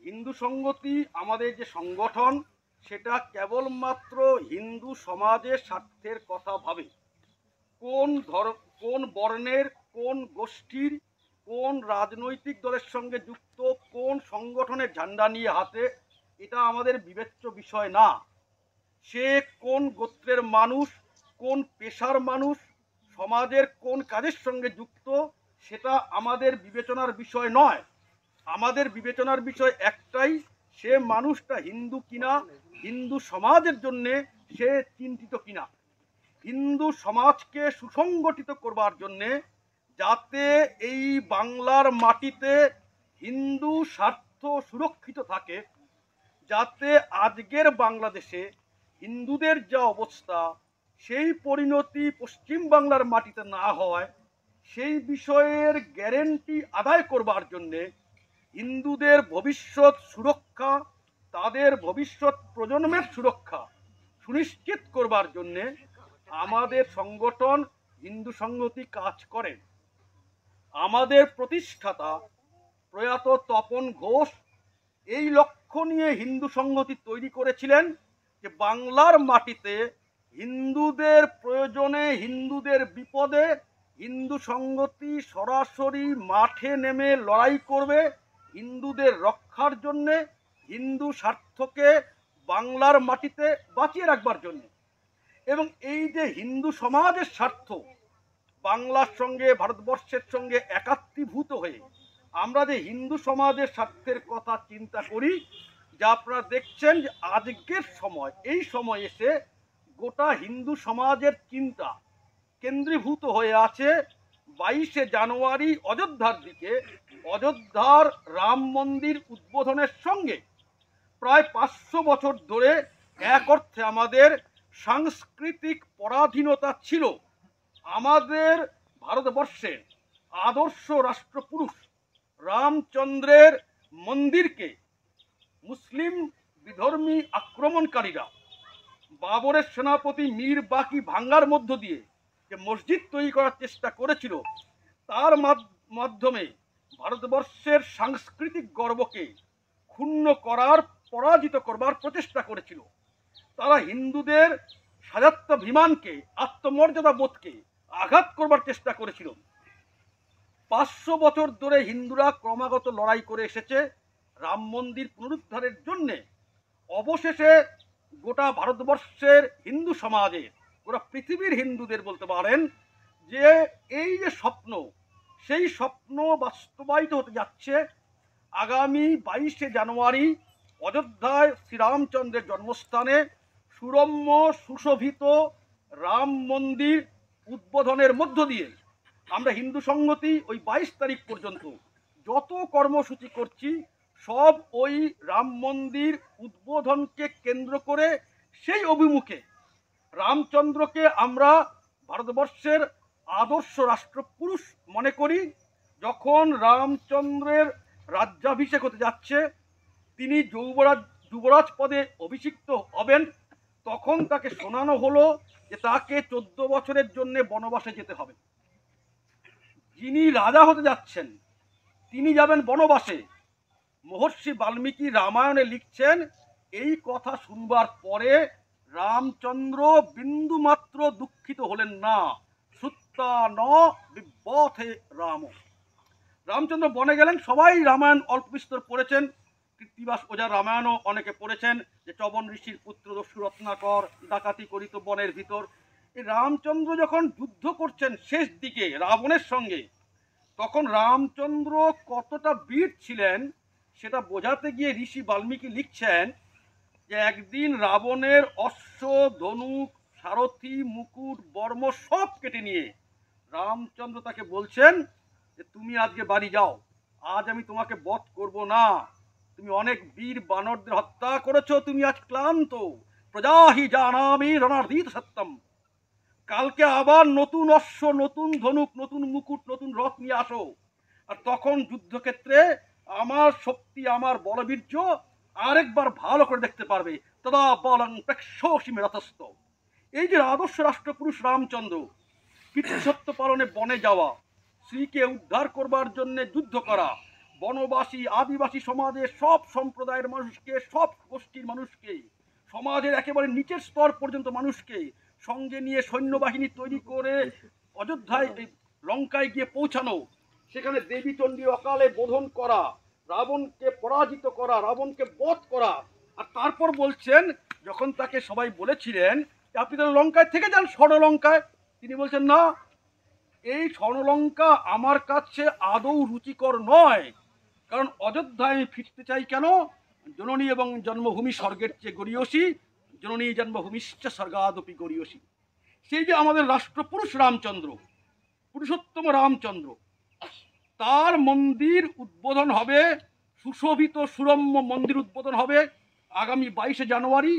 হিন্দু সংগতি আমাদের যে সংগঠন সেটা কেবলমাত্র হিন্দু সমাজের স্বার্থের কথা ভাবে। কোন বর্ণের, কোন গোষ্ঠীর, কোন রাজনৈতিক দলের সঙ্গে যুক্ত, কোন সংগঠনের ঝান্ডা নিয়ে হাতে, এটা আমাদের বিবেচ্য বিষয় না। সে কোন গোত্রের মানুষ, কোন পেশার মানুষ, সমাজের কোন কাজের সঙ্গে যুক্ত, সেটা আমাদের বিবেচনার বিষয় নয়। আমাদের বিবেচনার বিষয় একটাই, সে মানুষটা হিন্দু কিনা, হিন্দু সমাজের জন্যে সে চিন্তিত কিনা। হিন্দু সমাজকে সুসংগঠিত করবার জন্যে, যাতে এই বাংলার মাটিতে হিন্দু স্বার্থ সুরক্ষিত থাকে, যাতে আজকের বাংলাদেশে হিন্দুদের যা অবস্থা সেই পরিণতি পশ্চিম বাংলার মাটিতে না হয়, সেই বিষয়ের গ্যারেন্টি আদায় করবার জন্যে, হিন্দুদের ভবিষ্যৎ সুরক্ষা, তাদের ভবিষ্যৎ প্রজন্মের সুরক্ষা সুনিশ্চিত করবার জন্যে আমাদের সংগঠন হিন্দু সংহতি কাজ করে। আমাদের প্রতিষ্ঠাতা প্রয়াত তপন ঘোষ এই লক্ষ্য নিয়ে হিন্দু সংহতি তৈরি করেছিলেন যে বাংলার মাটিতে হিন্দুদের প্রয়োজনে, হিন্দুদের বিপদে হিন্দু সংগতি সরাসরি মাঠে নেমে লড়াই করবে হিন্দুদের রক্ষার জন্যে, হিন্দু স্বার্থকে বাংলার মাটিতে বাঁচিয়ে রাখবার জন্যে। এবং এই যে হিন্দু সমাজের স্বার্থ বাংলার সঙ্গে, ভারতবর্ষের সঙ্গে একাত্মীভূত হয়ে আমরা যে হিন্দু সমাজের স্বার্থের কথা চিন্তা করি, যা আপনারা দেখছেন যে আজকের সময়, এই সময় এসে গোটা হিন্দু সমাজের চিন্তা কেন্দ্রীভূত হয়ে আছে 22শে জানুয়ারি অযোধ্যার দিকে। অযোধ্যার রাম মন্দির উদ্বোধনের সঙ্গে প্রায় 500 বছর ধরে এক অর্থে আমাদের সাংস্কৃতিক পরাধীনতা ছিল। আমাদের ভারতবর্ষের আদর্শ রাষ্ট্রপুরুষ রামচন্দ্রের মন্দিরকে মুসলিম বিধর্মী আক্রমণকারীরা বাবরের সেনাপতি মীর বাকি ভাঙ্গার মধ্য দিয়ে যে মসজিদ তৈরি করার চেষ্টা করেছিল, তার মাধ্যমে ভারতবর্ষের সাংস্কৃতিক গর্বকে ক্ষুণ্ণ করার, পরাজিত করবার প্রচেষ্টা করেছিল। তারা হিন্দুদের স্বায়ত্তাভিমানকে, আত্মমর্যাদা বোধকে আঘাত করবার চেষ্টা করেছিল। 500 বছর ধরে হিন্দুরা ক্রমাগত লড়াই করে এসেছে রাম মন্দির পুনরুদ্ধারের জন্যে। অবশেষে গোটা ভারতবর্ষের হিন্দু সমাজের, গোটা পৃথিবীর হিন্দুদের বলতে পারেন যে এই যে স্বপ্ন, সেই স্বপ্ন বাস্তবায়িত হতে যাচ্ছে। আগামী 22শে জানুয়ারি অযোধ্যায় শ্রীরামচন্দ্রের জন্মস্থানে সুরম্য সুশোভিত রাম মন্দির উদ্বোধনের মধ্য দিয়ে আমরা হিন্দু সংহতি ওই 22 তারিখ পর্যন্ত যত কর্মসূচি করছি, সব ওই রাম মন্দির উদ্বোধনকে কেন্দ্র করে, সেই অভিমুখে রামচন্দ্রকে আমরা ভারতবর্ষের আদর্শ রাষ্ট্রপুরুষ মনে করি। যখন রামচন্দ্রের রাজ্যাভিষেক হতে যাচ্ছে, তিনি যুবরাজ পদে অভিষিক্ত হবেন, তখন তাকে শোনানো হলো যে তাকে 14 বছরের জন্য বনবাসে যেতে হবে। যিনি রাজা হতে যাচ্ছেন তিনি যাবেন বনবাসে। মহর্ষি বাল্মীকি রামায়ণে লিখছেন, এই কথা শুনবার পরে রামচন্দ্র বিন্দু মাত্র দুঃখিত হলেন না। সুত্তা ন বিব্বথে রাম। রামচন্দ্র বনে গেলেন। সবাই রামায়ণ অল্প বিস্তর পড়েছেন, কৃত্তিবাস ওঝার রামায়ণও অনেকে পড়েছেন, যে চবন ঋষির পুত্র দস্যু রত্নাকর ডাকাতি করিত বনের ভিতর। এই রামচন্দ্র যখন যুদ্ধ করছেন শেষ দিকে রাবণের সঙ্গে, তখন রামচন্দ্র কতটা বীর ছিলেন সেটা বোঝাতে গিয়ে ঋষি বাল্মীকি লিখছেন যে একদিন রাবণের অশ্ব, ধনুক, সারথি, মুকুট, বর্ম সব কেটে নিয়ে রামচন্দ্র তাকে বলছেন যে তুমি আজকে বাড়ি যাও, আজ আমি তোমাকে বধ করব না। তুমি অনেক বীর বানরদের হত্যা করেছো, তুমি আজ ক্লান্ত। প্রজাহি জানামি রণার্দিত সত্যম। কালকে আবার নতুন অশ্ব, নতুন ধনুক, নতুন মুকুট, নতুন রথ নিয়ে আসো, আর তখন যুদ্ধক্ষেত্রে আমার শক্তি, আমার বলবীর্য আরেকবার ভালো করে দেখতে পারবে। তদা বলং প্রেক্ষোষিমে রথস্থ। এই যে আদর্শ রাষ্ট্রপুরুষ রামচন্দ্র পিতৃসত্য পালনে বনে যাওয়া, স্ত্রীকে উদ্ধার করবার জন্য যুদ্ধ করা, বনবাসী আদিবাসী সমাজের সব সম্প্রদায়ের মানুষকে, সব গোষ্ঠীর মানুষকে, সমাজের একেবারে নিচের স্তর পর্যন্ত মানুষকে সঙ্গে নিয়ে সৈন্যবাহিনী তৈরি করে অযোধ্যায় লঙ্কায় গিয়ে পৌঁছানো, সেখানে দেবী চণ্ডীর অকালে বোধন করা, রাবণকে পরাজিত করা, রাবণকে বধ করা। আর তারপর বলছেন, যখন তাকে সবাই বলেছিলেন যে আপনি তাহলে লঙ্কায় থেকে যান, স্বর্ণলঙ্কায়, তিনি বলছেন না, এই স্বর্ণলঙ্কা আমার কাছে আদৌ রুচিকর নয়, কারণ অযোধ্যায় আমি ফিরতে চাই কেন? জননী এবং জন্মভূমি স্বর্গের চেয়ে গরীয়সী, জননী জন্মভূমিশ্চ স্বর্গাদপি গরীয়সী। সেই যে আমাদের রাষ্ট্রপুরুষ রামচন্দ্র, পুরুষোত্তম রামচন্দ্র, তার মন্দির উদ্বোধন হবে, সুশোভিত সুরম্য মন্দির উদ্বোধন হবে আগামী 22শে জানুয়ারি।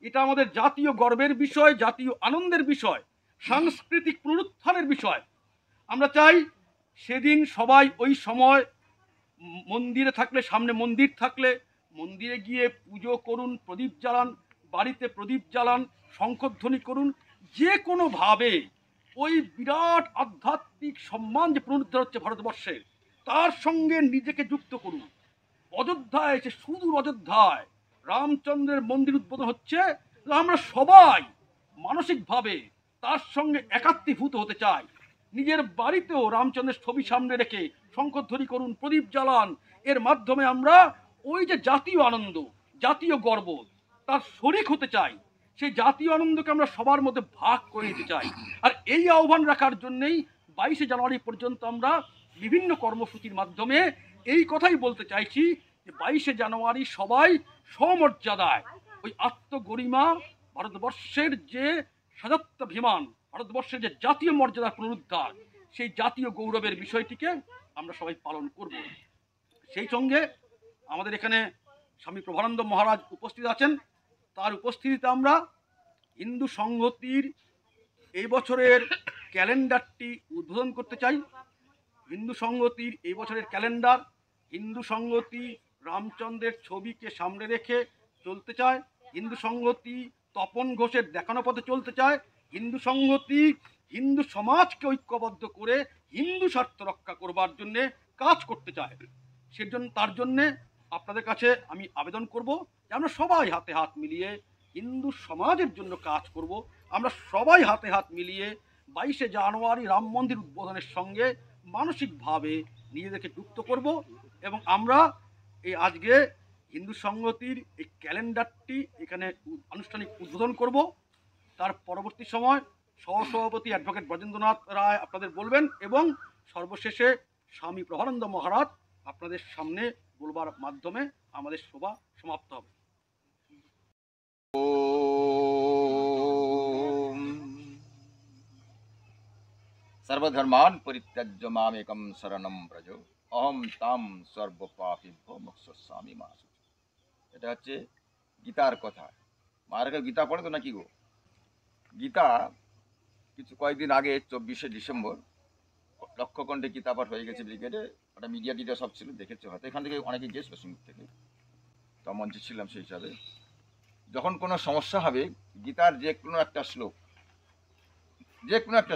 এটা আমাদের জাতীয় গর্বের বিষয়, জাতীয় আনন্দের বিষয়, সাংস্কৃতিক পুনরুত্থানের বিষয়। আমরা চাই সেদিন সবাই ওই সময় মন্দিরে থাকলে, সামনে মন্দির থাকলে মন্দিরে গিয়ে পুজো করুন, প্রদীপ জ্বালান, বাড়িতে প্রদীপ জ্বালান, শঙ্খধ্বনি করুন, যে কোনোভাবে ওই বিরাট আধ্যাত্মিক সম্মান যে পুনরুদ্ধার হচ্ছে ভারতবর্ষের, তার সঙ্গে নিজেকে যুক্ত করুন। অযোধ্যায় এসে, সুদূর অযোধ্যায় রামচন্দ্রের মন্দির উদ্বোধন হচ্ছে, আমরা সবাই মানসিকভাবে তার সঙ্গে একাত্মীভূত হতে চাই। নিজের বাড়িতেও রামচন্দ্রের ছবি সামনে রেখে শঙ্খধ্বনি করুন, প্রদীপ জ্বালান। এর মাধ্যমে আমরা ওই যে জাতীয় আনন্দ, জাতীয় গর্ব, তার শরিক হতে চাই। সেই জাতীয় আনন্দকে আমরা সবার মধ্যে ভাগ করে নিতে চাই। আর এই আহ্বান রাখার জন্যেই 22শে জানুয়ারি পর্যন্ত আমরা বিভিন্ন কর্মসূচির মাধ্যমে এই কথাই বলতে চাইছি যে 22শে জানুয়ারি সবাই সমর্যাদায় ওই আত্মগরিমা, ভারতবর্ষের যে স্বাধীনতাভিমান, ভারতবর্ষের যে জাতীয় মর্যাদার পুনরুদ্ধার, সেই জাতীয় গৌরবের বিষয়টিকে আমরা সবাই পালন করব। সেই সঙ্গে আমাদের এখানে স্বামী প্রভানন্দ মহারাজ উপস্থিত আছেন। তার উপস্থিতিতে আমরা হিন্দু সংহতির এই বছরের ক্যালেন্ডারটি উদ্বোধন করতে চাই। হিন্দু সংহতির এই বছরের ক্যালেন্ডার, হিন্দু সংহতি রামচন্দ্রের ছবিকে সামনে রেখে চলতে চায়। হিন্দু সংহতি তপন ঘোষের দেখানো পথে চলতে চায়। হিন্দু সংহতি হিন্দু সমাজকে ঐক্যবদ্ধ করে হিন্দু স্বার্থ রক্ষা করবার জন্যে কাজ করতে চায়। সেজন্য তার জন্যে আপনাদের কাছে আমি আবেদন করব যে আমরা সবাই হাতে হাত মিলিয়ে হিন্দু সমাজের জন্য কাজ করব। আমরা সবাই হাতে হাত মিলিয়ে 22শে জানুয়ারি রাম মন্দির উদ্বোধনের সঙ্গে মানসিকভাবে নিজেদেরকে যুক্ত করব এবং আমরা এই আজকে হিন্দু সংহতির এই ক্যালেন্ডারটি এখানে আনুষ্ঠানিক উদ্বোধন করব। তার পরবর্তী সময় সহসভাপতি অ্যাডভোকেট ব্রজেন্দ্রনাথ রায় আপনাদের বলবেন এবং সর্বশেষে স্বামী প্রভানন্দ মহারাজ আপনাদের সামনে বলবার মাধ্যমে আমাদের সভা সমাপ্ত হবে। सर्वधर्मान् परित्यज्य मामेकं शरणं व्रज अहम ताम সর্বপাপেভ্যো মোক্ষয়িষ্যামি মা শুচি। এটা হচ্ছে গীতার কথা। মায়ের গীতা পড়ে তো নাকি গো? গীতা কয়েকদিন আগে 24শে ডিসেম্বর লক্ষ্যকণ্ঠে গীতা পাঠ হয়ে গেছে ব্রিগেডে। ওটা মিডিয়া টিডিয়া সব ছিল, দেখেছে হয়তো, এখান থেকে অনেকে গিয়েছিল সিঙ্গুর থেকে, তো মঞ্চে ছিলাম সেই হিসাবে। যখন কোনো সমস্যা হবে গীতার যে কোনো একটা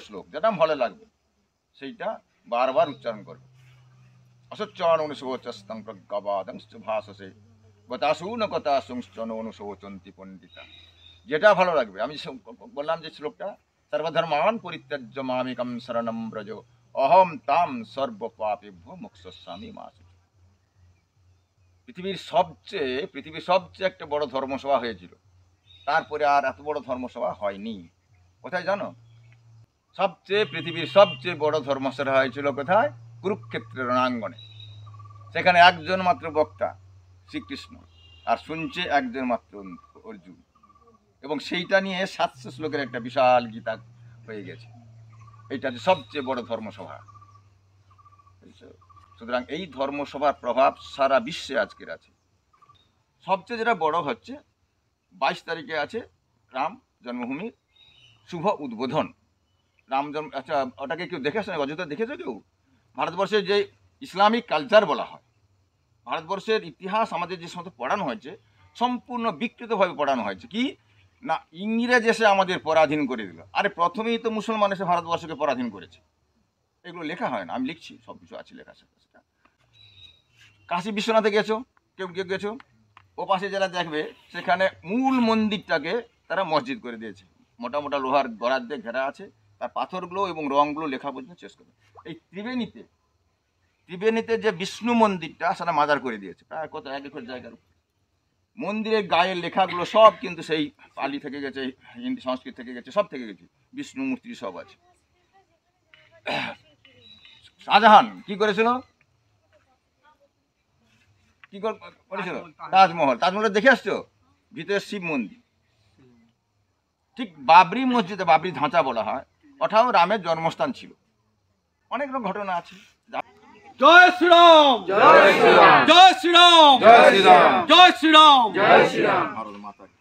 শ্লোক যেটা ভালো লাগবে সেইটা বারবার উচ্চারণ করবে। অসচ্চন অনুশোচস্তং প্রজ্ঞাবাদংশ্চ ভাসসে গতাসূন গতাসুংশ্চন অনুশোচন্তি পণ্ডিতা। যেটা ভালো লাগবে। আমি বললাম যে শ্লোকটা, সর্বধর্মান পরিত্যাজ্য মামেকং শরণং ব্রজ অহম তাম সর্বপাপেভ্যো মোক্ষয়িষ্যামি মা শুচি। পৃথিবীর সবচেয়ে একটা বড় ধর্মসভা হয়েছিল, তারপরে আর এত বড় ধর্মসভা হয়নি। কোথায় জানো? পৃথিবীর সবচেয়ে বড় ধর্মসভা হয়েছিল কোথায়? কুরুক্ষেত্রের রণাঙ্গনে। সেখানে একজন মাত্র বক্তা শ্রীকৃষ্ণ, আর শুনছে একজন মাত্র অর্জুন, এবং সেইটা নিয়ে 700 শ্লোকের একটা বিশাল গীতা হয়ে গেছে। এইটা যে সবচেয়ে বড় ধর্মসভা। সুতরাং এই ধর্মসভার প্রভাব সারা বিশ্বে আজকের আছে। সবচেয়ে যেটা বড় হচ্ছে 22 তারিখে আছে রাম জন্মভূমির শুভ উদ্বোধন। রাম জন্ম, আচ্ছা ওটাকে কেউ দেখেছে? অযোধ্যা দেখেছো কেউ? ভারতবর্ষের যে ইসলামিক কালচার বলা হয়, ভারতবর্ষের ইতিহাস আমাদের যে সমস্ত পড়ানো হয়েছে সম্পূর্ণ বিকৃতভাবে পড়ানো হয়েছে। কি না, ইংরেজ এসে আমাদের পরাধীন করে দিল। আরে প্রথমেই তো মুসলমান এসে ভারতবর্ষকে পরাধীন করেছে। এগুলো লেখা হয় না, আমি লিখছি, সব কিছু আছে লেখা সেটা। কাশী বিশ্বনাথে গেছো, কেউ কেউ গেছো, ও পাশে যারা দেখবে সেখানে মূল মন্দিরটাকে তারা মসজিদ করে দিয়েছে। মোটা মোটা লোহার গড়ার দিয়ে ঘেরা আছে, তার পাথরগুলো এবং রংগুলো লেখা পর্যন্ত শেষ করে। এই ত্রিবেণীতে যে বিষ্ণু মন্দিরটা সেটা মাজার করে দিয়েছে, প্রায় কত 1 একর জায়গার উপর। মন্দিরের গায়ের লেখাগুলো সব কিন্তু সেই পালি থেকে গেছে, হিন্দি সংস্কৃত থেকে গেছে, সব থেকে গেছে, বিষ্ণু মূর্তি সব আছে। শাহজাহান কি করেছিল, কি করেছিল? তাজমহল দেখে আসছো, ভিতরে শিব মন্দির। ঠিক বাবরি মসজিদে, বাবরি ধাঁচা বলা হয়, ওটাও রামের জন্মস্থান ছিল। অনেক রকম ঘটনা আছে। জয় শ্রীরাম, জয় শ্রীরাম, জয় শ্রীরাম, জয় শ্রীরাম, জয় শ্রীরাম, জয় শ্রীরাম। ভারত মাতা কি।